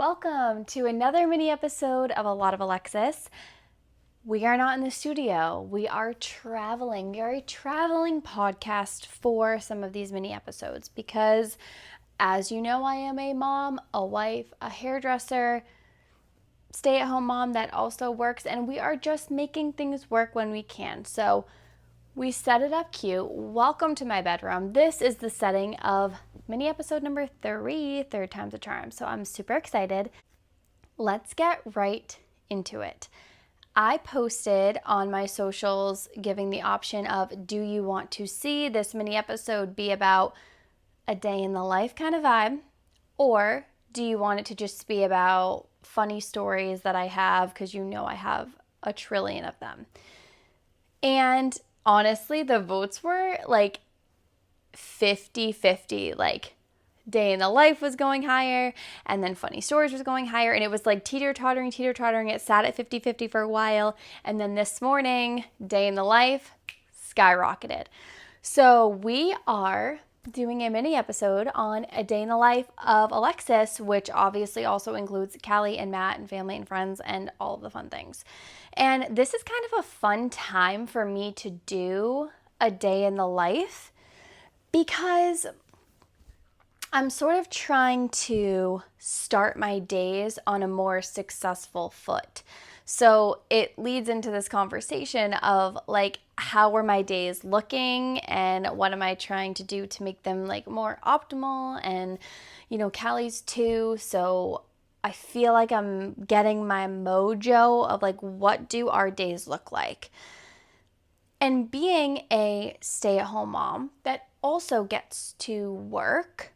Welcome to another mini episode of A Lot of Alexis. We are not in the studio. We are traveling. We are a traveling podcast for some of these mini episodes because, as you know, I am a mom, a wife, a hairdresser, stay-at-home mom that also works, and we are just making things work when we can. So we set it up cute. Welcome to my bedroom. This is the setting of mini episode number 3, third time's a charm. So I'm super excited. Let's get right into it. I posted on my socials giving the option of, do you want to see this mini episode be about a day in the life kind of vibe? Or do you want it to just be about funny stories that I have, because you know I have a trillion of them? And honestly, the votes were like 50-50, like day in the life was going higher, and then funny stories was going higher, and it was like teeter-tottering. It sat at 50-50 for a while, and then this morning, day in the life skyrocketed. So we are doing a mini episode on a day in the life of Alexis, which obviously also includes Kallie and Matt and family and friends and all of the fun things. And this is kind of a fun time for me to do a day in the life because I'm sort of trying to start my days on a more successful foot. So it leads into this conversation of like, how are my days looking and what am I trying to do to make them like more optimal? And, you know, Callie's too. So I feel like I'm getting my mojo of like, what do our days look like? And being a stay-at-home mom that also gets to work,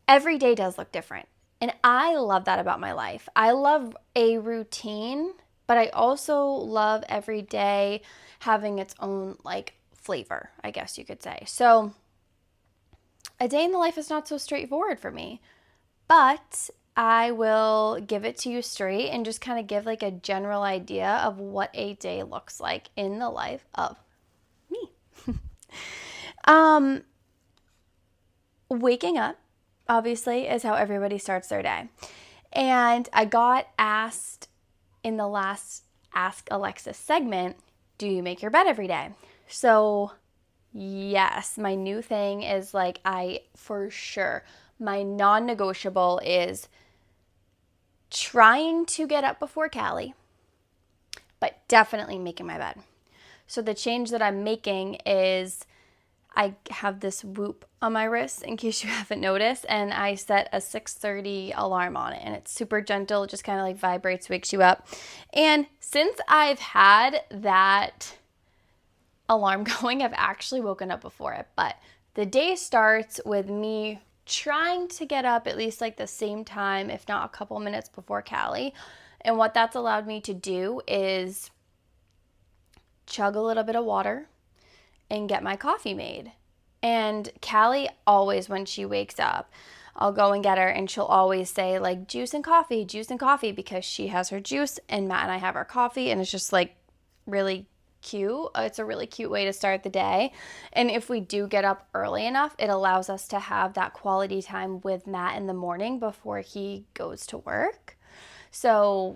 every day does look different. And I love that about my life. I love a routine, but I also love every day having its own like flavor, I guess you could say. So a day in the life is not so straightforward for me, but I will give it to you straight and just kind of give like a general idea of what a day looks like in the life of me. Waking up, obviously, is how everybody starts their day. And I got asked in the last Ask Alexis segment, do you make your bed every day? So yes, my new thing is like, for sure, my non-negotiable is trying to get up before Kallie, but definitely making my bed. So the change that I'm making is I have this Whoop on my wrist in case you haven't noticed, and I set a 6:30 alarm on it, and it's super gentle. It just kind of like vibrates, wakes you up. And since I've had that alarm going, I've actually woken up before it, but the day starts with me trying to get up at least like the same time, if not a couple minutes before Kallie. And what that's allowed me to do is chug a little bit of water and get my coffee made. And Kallie always, when she wakes up, I'll go and get her and she'll always say like juice and coffee, because she has her juice and Matt and I have our coffee, and it's just like really cute. It's a really cute way to start the day. And if we do get up early enough, it allows us to have that quality time with Matt in the morning before he goes to work. So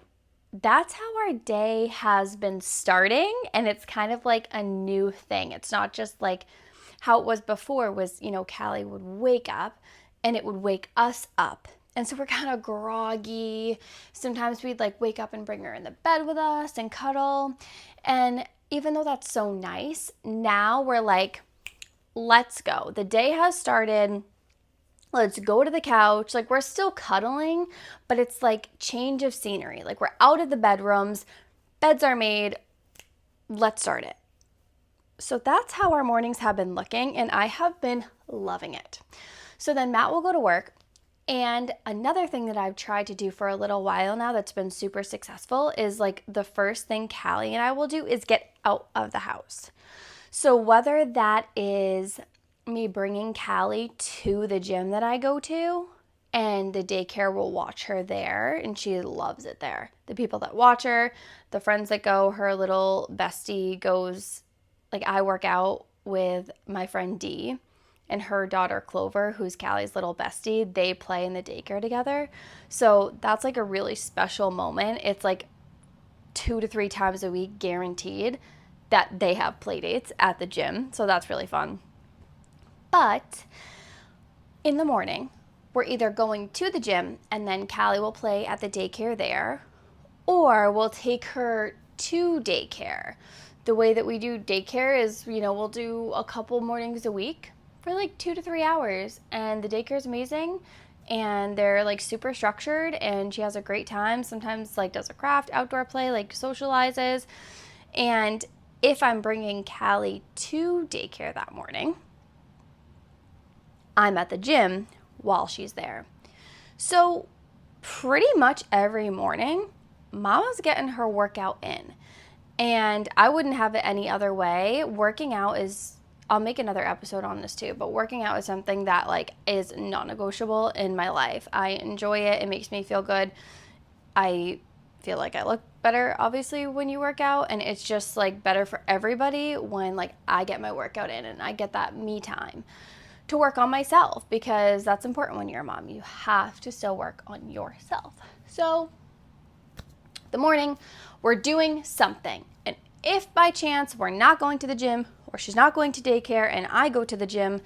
that's how our day has been starting, and it's kind of like a new thing. It's not just like how it was before was, you know, Kallie would wake up and it would wake us up. And so we're kind of groggy. Sometimes we'd like wake up and bring her in the bed with us and cuddle. And even though that's so nice, now we're like, let's go. The day has started. Let's go to the couch. Like, we're still cuddling, but it's like change of scenery. Like, we're out of the bedrooms, beds are made, let's start it. So that's how our mornings have been looking, and I have been loving it. So then Matt will go to work, and another thing that I've tried to do for a little while now that's been super successful is like the first thing Kallie and I will do is get out of the house. So whether that is me bringing Kallie to the gym that I go to, and the daycare will watch her there, and she loves it there. The people that watch her, the friends that go, her little bestie goes, like I work out with my friend Dee, and her daughter Clover, who's Callie's little bestie, they play in the daycare together. So that's like a really special moment. It's like 2 to 3 times a week guaranteed that they have play dates at the gym. So that's really fun. But in the morning, we're either going to the gym and then Kallie will play at the daycare there, or we'll take her to daycare. The way that we do daycare is, we'll do a couple mornings a week for like 2 to 3 hours, and the daycare is amazing, and they're like super structured, and she has a great time. Sometimes like does a craft, outdoor play, like socializes. And if I'm bringing Kallie to daycare that morning, I'm at the gym while she's there. So pretty much every morning, Mama's getting her workout in. And I wouldn't have it any other way. Working out is, I'll make another episode on this too, but working out is something that like is non-negotiable in my life. I enjoy it. It makes me feel good. I feel like I look better, obviously, when you work out, and it's just like better for everybody when like I get my workout in and I get that me time to work on myself, because that's important when you're a mom. You have to still work on yourself. So the morning, we're doing something. And if by chance we're not going to the gym, or she's not going to daycare and I go to the gym,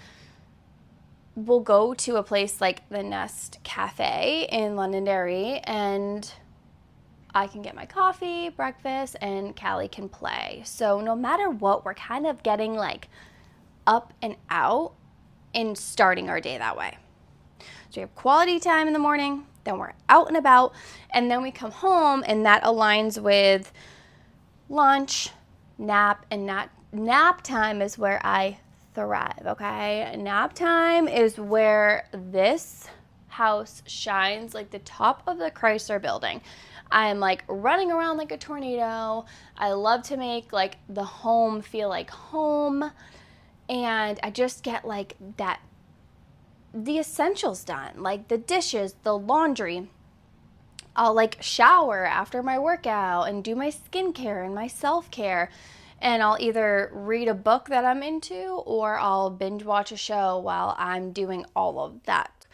we'll go to a place like the Nest Cafe in Londonderry, and I can get my coffee, breakfast, and Kallie can play. So no matter what, we're kind of getting like up and out and starting our day that way. So we have quality time in the morning, then we're out and about, and then we come home, and that aligns with lunch, nap, and nap time is where I thrive, okay? Nap time is where this house shines like the top of the Chrysler building. I'm like running around like a tornado. I love to make like the home feel like home, and I just get like the essentials done, like the dishes, the laundry. I'll like shower after my workout and do my skincare and my self-care. And I'll either read a book that I'm into, or I'll binge watch a show while I'm doing all of that.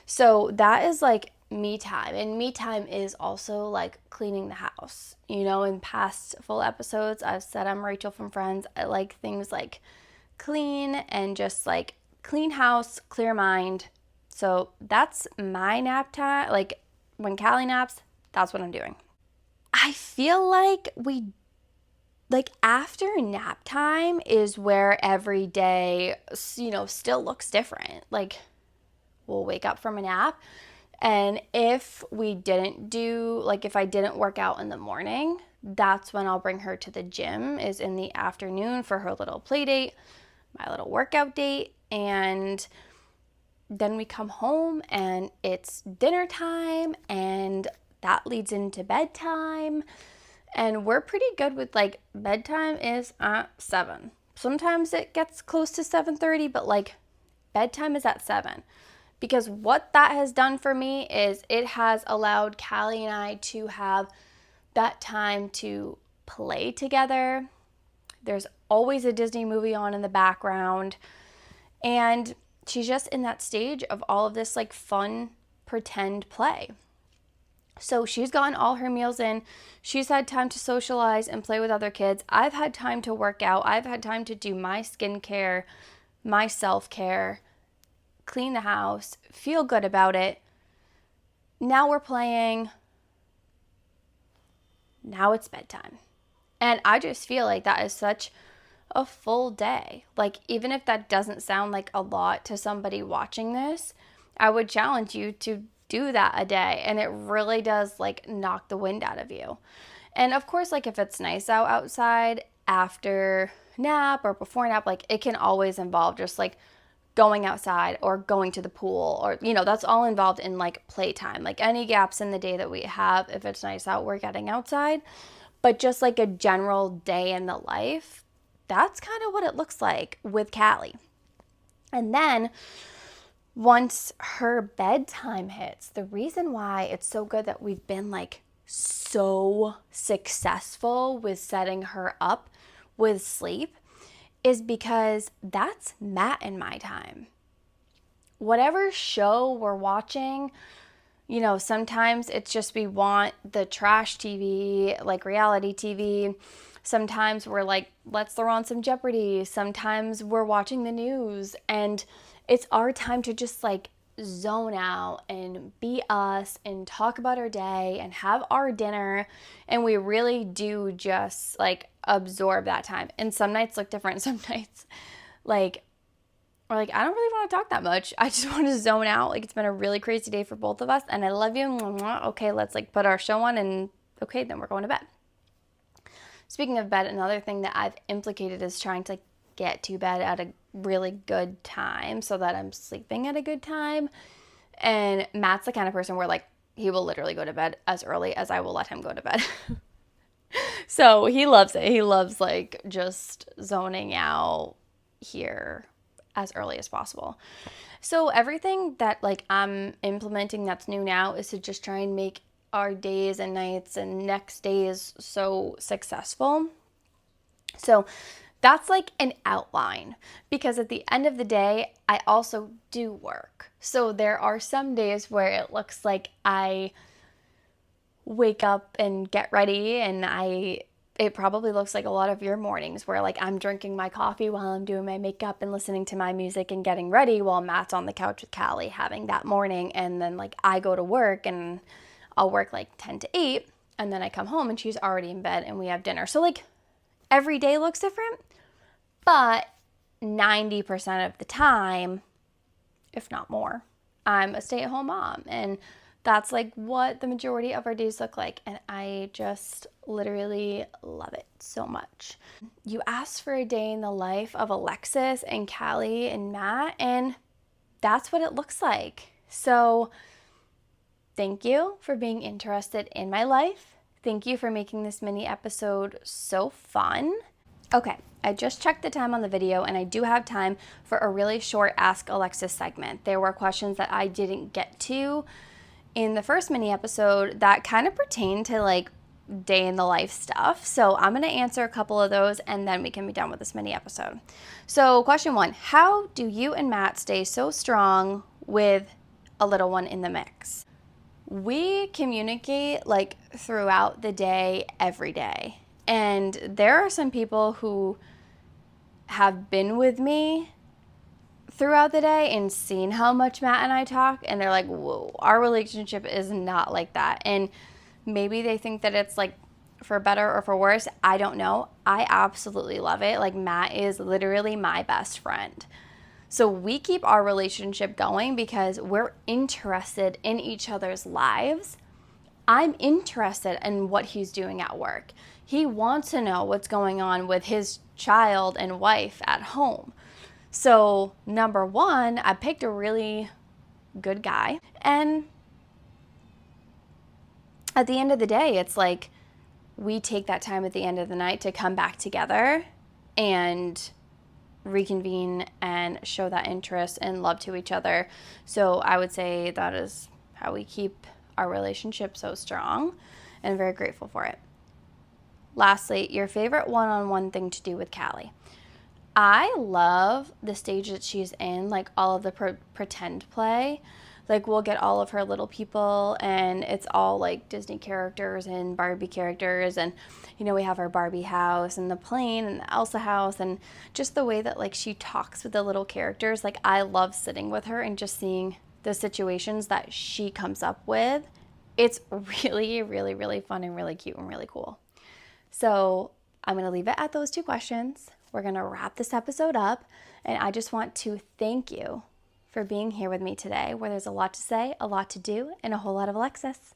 So that is like me time. And me time is also like cleaning the house. In past full episodes, I've said I'm Rachel from Friends. I like things like clean and just like clean house, clear mind. So that's my nap time. Like when Kallie naps, that's what I'm doing. I feel like after nap time is where every day, still looks different. Like we'll wake up from a nap, and if I didn't work out in the morning, that's when I'll bring her to the gym, is in the afternoon for her little play date, my little workout date. And then we come home and it's dinner time, and that leads into bedtime. And we're pretty good with like bedtime is at 7. Sometimes it gets close to 7:30, but like bedtime is at 7. Because what that has done for me is it has allowed Kallie and I to have that time to play together. There's always a Disney movie on in the background. And she's just in that stage of all of this like fun pretend play. So she's gotten all her meals in. She's had time to socialize and play with other kids. I've had time to work out. I've had time to do my skincare, my self-care, clean the house, feel good about it. Now we're playing. Now it's bedtime. And I just feel like that is such a full day. Like, even if that doesn't sound like a lot to somebody watching this, I would challenge you to do that a day, and it really does like knock the wind out of you. And of course, like if it's nice outside after nap or before nap, like it can always involve just like going outside or going to the pool, or that's all involved in like playtime. Like any gaps in the day that we have, if it's nice out, we're getting outside. But just like a general day in the life, that's kind of what it looks like with Kallie. And then once her bedtime hits, the reason why it's so good that we've been like so successful with setting her up with sleep is because that's Matt and my time. whatever show we're watching, you know, sometimes it's just we want the trash TV, like reality TV. Sometimes we're like, let's throw on some Jeopardy. Sometimes we're watching the news, and it's our time to just like zone out and be us and talk about our day and have our dinner. And we really do just like absorb that time. And some nights look different. Some nights like, or like, I don't really want to talk that much. I just want to zone out. Like, it's been a really crazy day for both of us, and I love you. Okay, let's like put our show on, and okay, then we're going to bed. Speaking of bed, another thing that I've implicated is trying to like get to bed at a really good time so that I'm sleeping at a good time. And Matt's the kind of person where like he will literally go to bed as early as I will let him go to bed. So he loves it. He loves like just zoning out here as early as possible. So everything that like I'm implementing that's new now is to just try and make our days and nights and next days so successful. So that's like an outline, because at the end of the day, I also do work. So there are some days where it looks like I wake up and get ready, and it probably looks like a lot of your mornings where like I'm drinking my coffee while I'm doing my makeup and listening to my music and getting ready while Matt's on the couch with Kallie having that morning. And then like I go to work and I'll work like 10 to 8, and then I come home and she's already in bed and we have dinner. So like every day looks different, but 90% of the time, if not more, I'm a stay-at-home mom, and that's like what the majority of our days look like, and I just literally love it so much. You asked for a day in the life of Alexis and Kallie and Matt, and that's what it looks like. So thank you for being interested in my life. Thank you for making this mini episode so fun. Okay, I just checked the time on the video, and I do have time for a really short Ask Alexis segment. There were questions that I didn't get to in the first mini episode that kind of pertain to like day in the life stuff. So I'm going to answer a couple of those, and then we can be done with this mini episode. So question 1, how do you and Matt stay so strong with a little one in the mix? We communicate like throughout the day, every day. And there are some people who have been with me throughout the day and seen how much Matt and I talk, and they're like, whoa, our relationship is not like that. And maybe they think that it's like for better or for worse. I don't know. I absolutely love it. Like, Matt is literally my best friend. So we keep our relationship going because we're interested in each other's lives. I'm interested in what he's doing at work. He wants to know what's going on with his child and wife at home. So number 1, I picked a really good guy. And at the end of the day, it's like we take that time at the end of the night to come back together and reconvene and show that interest and love to each other. So I would say that is how we keep our relationship so strong, and very grateful for it. Lastly, your favorite one-on-one thing to do with Kallie. I love the stage that she's in, like all of the pretend play. Like, we'll get all of her little people, and it's all like Disney characters and Barbie characters, and you know, we have our Barbie house and the plane and the Elsa house, and just the way that like she talks with the little characters. Like, I love sitting with her and just seeing the situations that she comes up with. It's really, really, really fun and really cute and really cool. So I'm going to leave it at those 2 questions. We're going to wrap this episode up, and I just want to thank you for being here with me today, where there's a lot to say, a lot to do, and a whole lot of Alexis.